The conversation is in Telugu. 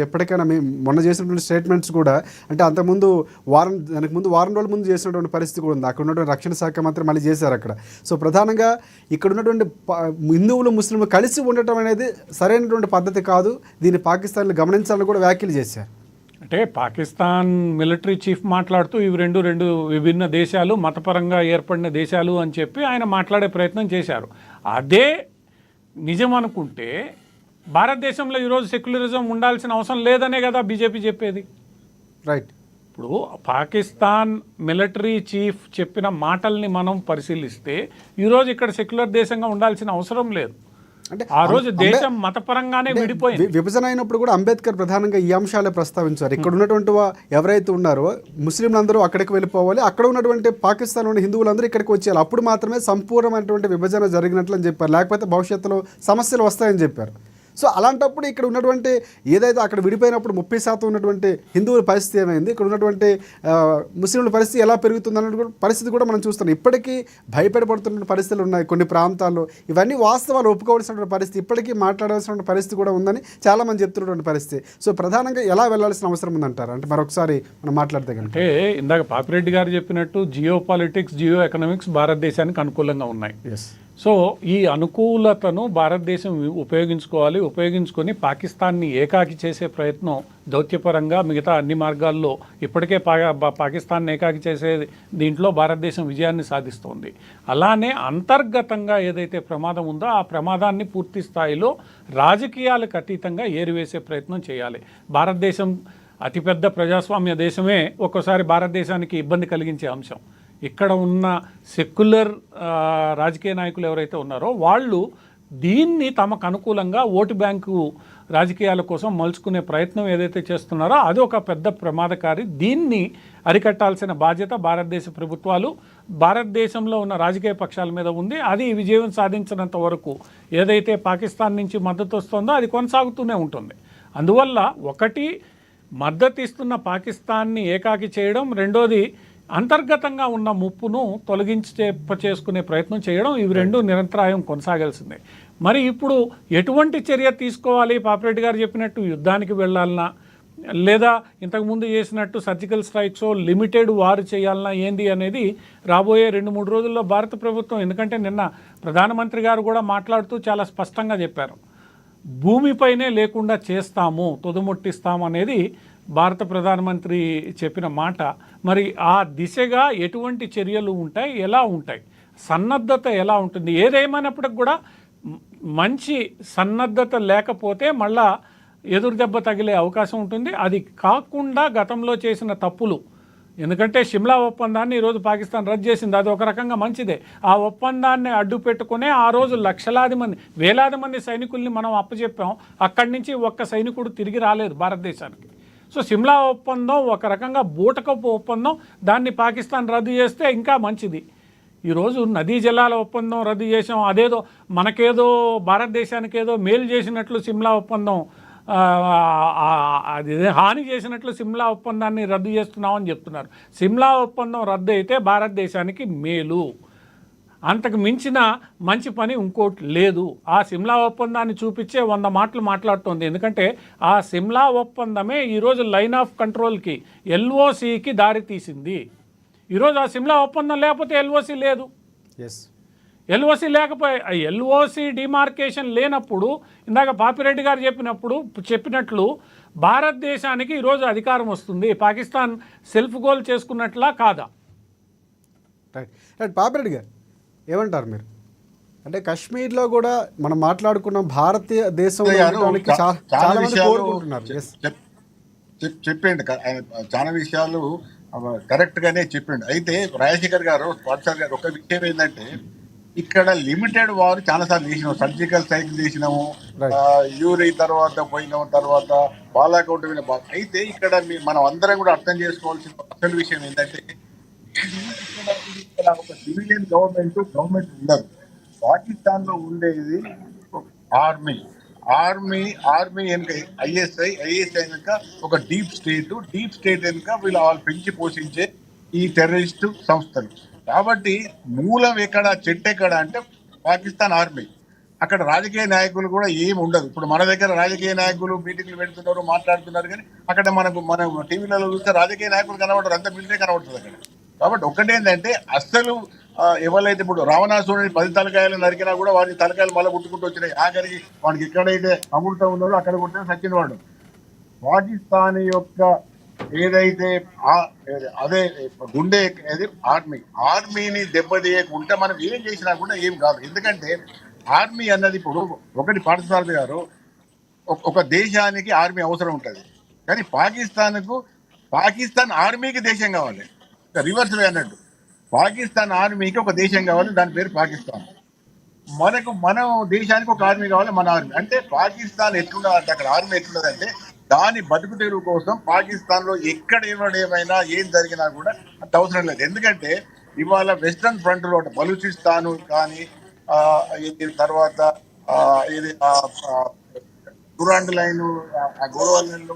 ఎప్పటికైనా మేము మొన్న చేసినటువంటి స్టేట్మెంట్స్ కూడా అంటే అంతకుముందు దానికి ముందు వారం రోజుల ముందు చేసినటువంటి పరిస్థితి కూడా ఉంది. అక్కడ ఉన్నటువంటి రక్షణ శాఖ మంత్రి మళ్ళీ చేశారు అక్కడ. సో ప్రధానంగా ఇక్కడ ఉన్నటువంటి హిందువులు ముస్లింలు కలిసి ఉండటం అనేది సరైనటువంటి పద్ధతి కాదు, దీన్ని పాకిస్తాన్లో గమనించాలని కూడా వ్యాఖ్యలు చేశారు. అంటే పాకిస్తాన్ మిలిటరీ చీఫ్ మాట్లాడుతూ ఇవి రెండు విభిన్న దేశాలు, మతపరంగా ఏర్పడిన దేశాలు అని చెప్పి ఆయన మాట్లాడే ప్రయత్నం చేశారు. అదే నిజం అనుకుంటే భారతదేశంలో ఈరోజు సెక్యులరిజం ఉండాల్సిన అవసరం లేదనే కదా బీజేపీ చెప్పేది. రైట్. ఇప్పుడు పాకిస్తాన్ మిలిటరీ చీఫ్ చెప్పిన మాటల్ని మనం పరిశీలిస్తే ఈరోజు ఇక్కడ సెక్యులర్ దేశంగా ఉండాల్సిన అవసరం లేదు. అంటే ఆ రోజు దేశం మతపరంగానే విడిపోయింది. విభజన అయినప్పుడు కూడా అంబేద్కర్ ప్రధానంగా ఈ అంశాలే ప్రస్తావించారు. ఇక్కడ ఉన్నటువంటి ఎవరైతే ఉన్నారో ముస్లింలందరూ అక్కడికి వెళ్ళిపోవాలి, అక్కడ ఉన్నటువంటి పాకిస్తాన్ ఉన్న హిందువులందరూ ఇక్కడికి వచ్చేయాలి, అప్పుడు మాత్రమే సంపూర్ణమైనటువంటి విభజన జరిగినట్లు అని చెప్పారు. లేకపోతే భవిష్యత్తులో సమస్యలు వస్తాయని చెప్పారు. సో అలాంటప్పుడు ఇక్కడ ఉన్నటువంటి ఏదైతే అక్కడ విడిపోయినప్పుడు 30% ఉన్నటువంటి హిందువుల పరిస్థితి ఏమైంది, ఇక్కడ ఉన్నటువంటి ముస్లింల పరిస్థితి ఎలా పెరుగుతుందన్న పరిస్థితి కూడా మనం చూస్తున్నాం. ఇప్పటికీ భయపడబడుతున్న పరిస్థితులు ఉన్నాయి కొన్ని ప్రాంతాల్లో. ఇవన్నీ వాస్తవాలు ఒప్పుకోవాల్సినటువంటి పరిస్థితి, ఇప్పటికీ మాట్లాడాల్సిన పరిస్థితి కూడా ఉందని చాలామంది చెప్తున్నటువంటి పరిస్థితి. సో ప్రధానంగా ఎలా వెళ్లాల్సిన అవసరం ఉందంటారు? అంటే మరొకసారి మనం మాట్లాడితే కనుక అంటే ఇందాక పాపిరెడ్డి గారు చెప్పినట్టు జియో పాలిటిక్స్, జియో ఎకనామిక్స్ భారతదేశానికి అనుకూలంగా ఉన్నాయి. సో ఈ అనుకూలతను భారతదేశం ఉపయోగించుకొని పాకిస్తాన్ని ఏకాకి చేసే ప్రయత్నం దౌత్యపరంగా మిగతా అన్ని మార్గాల్లో ఇప్పటికే పాకిస్తాన్ని ఏకాకి చేసే దీంట్లో భారతదేశం విజయాన్ని సాధిస్తోంది. అలానే అంతర్గతంగా ఏదైతే ప్రమాదం ఉందో ఆ ప్రమాదాన్ని పూర్తి స్థాయిలో రాజకీయాలకు అతీతంగా ఏరివేసే ప్రయత్నం చేయాలి. భారతదేశం అతిపెద్ద ప్రజాస్వామ్య దేశమే ఒక్కోసారి భారతదేశానికి ఇబ్బంది కలిగించే అంశం. ఇక్కడ ఉన్న సెక్యులర్ రాజకీయ నాయకులు ఎవరైతే ఉన్నారో వాళ్ళు దీన్ని తమకు అనుకూలంగా ఓటు బ్యాంకు రాజకీయాల కోసం మలుచుకునే ప్రయత్నం ఏదైతే చేస్తున్నారో అది ఒక పెద్ద ప్రమాదకారి. దీన్ని అరికట్టాల్సిన బాధ్యత భారతదేశ ప్రభుత్వాలు, భారతదేశంలో ఉన్న రాజకీయ పక్షాల మీద ఉంది. అది విజయం సాధించినంత వరకు ఏదైతే పాకిస్తాన్ నుంచి మద్దతు వస్తుందో అది కొనసాగుతూనే ఉంటుంది. అందువల్ల ఒకటి మద్దతు ఇస్తున్న పాకిస్తాన్ని ఏకాకి చేయడం, రెండోది అంతర్గతంగా ఉన్న ముప్పును చేసుకునే ప్రయత్నం చేయడం, ఇవి రెండు నిరంతరాయం కొనసాగాల్సిందే. మరి ఇప్పుడు ఎటువంటి చర్య తీసుకోవాలి? పాపిరెడ్డి గారు చెప్పినట్టు యుద్ధానికి వెళ్ళాలన్నా, లేదా ఇంతకుముందు చేసినట్టు సర్జికల్ స్ట్రైక్స్ లిమిటెడ్ వారు చేయాలన్నా ఏంది అనేది రాబోయే 2-3 రోజుల్లో భారత ప్రభుత్వం, ఎందుకంటే నిన్న ప్రధానమంత్రి గారు కూడా మాట్లాడుతూ చాలా స్పష్టంగా చెప్పారు, భూమిపైనే లేకుండా చేస్తాము, తుదముట్టిస్తాము అనేది భారత ప్రధానమంత్రి చెప్పిన మాట. మరి ఆ దిశగా ఎటువంటి చర్యలు ఉంటాయి, ఎలా ఉంటాయి, సన్నద్ధత ఎలా ఉంటుంది? ఏదేమైనప్పటికి కూడా మంచి సన్నద్ధత లేకపోతే మళ్ళా ఎదురు దెబ్బ తగిలే అవకాశం ఉంటుంది. అది కాకుండా గతంలో చేసిన తప్పులు, ఎందుకంటే షిమ్లా ఒప్పందాన్ని ఈరోజు పాకిస్తాన్ రద్దు చేసింది, అది ఒక రకంగా మంచిదే. ఆ ఒప్పందాన్ని అడ్డు పెట్టుకునే ఆ రోజు లక్షలాది మంది, వేలాది మంది సైనికుల్ని మనం అప్పచెప్పాం. అక్కడి నుంచి ఒక్క సైనికుడు తిరిగి రాలేదు భారతదేశానికి. సో షిమ్లా ఒప్పందం ఒక రకంగా బూటకపు ఒప్పందం, దాన్ని పాకిస్తాన్ రద్దు చేస్తే ఇంకా మంచిది. ఈరోజు నదీ జలాల ఒప్పందం రద్దు చేసాం, అదేదో మనకేదో భారతదేశానికి ఏదో మేలు చేసినట్లు షిమ్లా ఒప్పందం, అది హాని చేసినట్లు షిమ్లా ఒప్పందాన్ని రద్దు చేస్తున్నామని చెప్తున్నారు. షిమ్లా ఒప్పందం రద్దు అయితే భారతదేశానికి మేలు, అంతకు మించిన మంచి పని ఇంకోటి లేదు. ఆ షిమ్లా ఒప్పందాన్ని చూపించే 100 మాటలు మాట్లాడుతోంది. ఎందుకంటే ఆ షిమ్లా ఒప్పందమే ఈరోజు లైన్ ఆఫ్ కంట్రోల్కి, ఎల్ఓసికి దారి తీసింది. ఈరోజు ఆ షిమ్లా ఒప్పందం లేకపోతే ఎల్ఓసి లేదు. ఎల్ఓసి లేకపోయి ఎల్ఓసి డిమార్కేషన్ లేనప్పుడు, ఇందాక పాపిరెడ్డి గారు చెప్పినట్లు భారతదేశానికి ఈరోజు అధికారం వస్తుంది. పాకిస్తాన్ సెల్ఫ్ గోల్ చేసుకున్నట్లా కాదా? రైట్. పాపిరెడ్డి గారు ఏమంటారు మీరు? అంటే కాశ్మీర్లో కూడా మనం మాట్లాడుకున్న భారతీయ దేశం చాలా మంది కోరుకుంటున్నారు. చెప్పండి, చాలా విషయాలు కరెక్ట్గానే చెప్పిండు. అయితే రాజశేఖర్ గారు, పాఠశాల గారు, ఒక విషయం ఏంటంటే ఇక్కడ లిమిటెడ్ వారు చాలాసార్లు చేసినాము, సర్జికల్ స్ట్రైక్ చేసినాము, యూరి తర్వాత పోయినాము, తర్వాత బాలాకోట్. అయితే ఇక్కడ మనం అందరం కూడా అర్థం చేసుకోవాల్సిన అసలు విషయం ఏంటంటే ఇక్కడ ఒక సివిలియన్ గవర్నమెంట్ ఉండదు. పాకిస్తాన్ లో ఉండేది ఆర్మీ వెనుక ఐఎస్ఐ వెనుక ఒక డీప్ స్టేట్ వెనుక వీళ్ళు వాళ్ళు పెంచి పోషించే ఈ టెర్రరిస్టు సంస్థలు. కాబట్టి మూలం ఎక్కడ, చెట్టు ఎక్కడ అంటే పాకిస్తాన్ ఆర్మీ. అక్కడ రాజకీయ నాయకులు కూడా ఏమి ఉండదు. ఇప్పుడు మన దగ్గర రాజకీయ నాయకులు మీటింగ్లు పెడుతున్నారు, మాట్లాడుతున్నారు, కానీ అక్కడ మనం టీవీలలో చూస్తే రాజకీయ నాయకులు కనబడరు, అంత మిలిటరీ కనబడుతుంది అక్కడ. కాబట్టి ఒక్కటేంటంటే అస్సలు ఎవరైతే ఇప్పుడు రావణాసురుని 10 తలకాయలు నరికినా కూడా వాడి తలకాయలు మళ్ళీ పుట్టుకుంటూ వచ్చినాయి. ఆఖరికి వాడికి ఎక్కడైతే అమృతం ఉన్నాడో అక్కడ కొట్టిన సచిన వాడు. పాకిస్తాన్ యొక్క ఏదైతే అదే గుండె అది ఆర్మీని దెబ్బతీయకుంటే మనం ఏం చేసినా కూడా ఏం కాదు. ఎందుకంటే ఆర్మీ అన్నది ఇప్పుడు ఒకటి పార్థసారథి గారు, ఒక దేశానికి ఆర్మీ అవసరం ఉంటుంది, కానీ పాకిస్తాన్ ఆర్మీకి దేశం కావాలి. రివర్స్ వే అన్నట్టు, పాకిస్తాన్ ఆర్మీకి ఒక దేశం కావాలి, దాని పేరు పాకిస్తాన్. మన దేశానికి ఒక ఆర్మీ కావాలి, మన ఆర్మీ. అంటే పాకిస్తాన్ ఎట్లున్నదంటే అక్కడ ఆర్మీ ఎట్లున్నదంటే దాని బతుకు తెరువు కోసం పాకిస్తాన్ లో ఎక్కడ ఏమైనా ఏం జరిగినా కూడా అంత అవసరం లేదు. ఎందుకంటే ఇవాళ వెస్టర్న్ ఫ్రంట్ లో బలూచిస్తాన్ కానీ ఇది తర్వాత ఇది దురాండ్ లైన్, గోల్వాన్ లైన్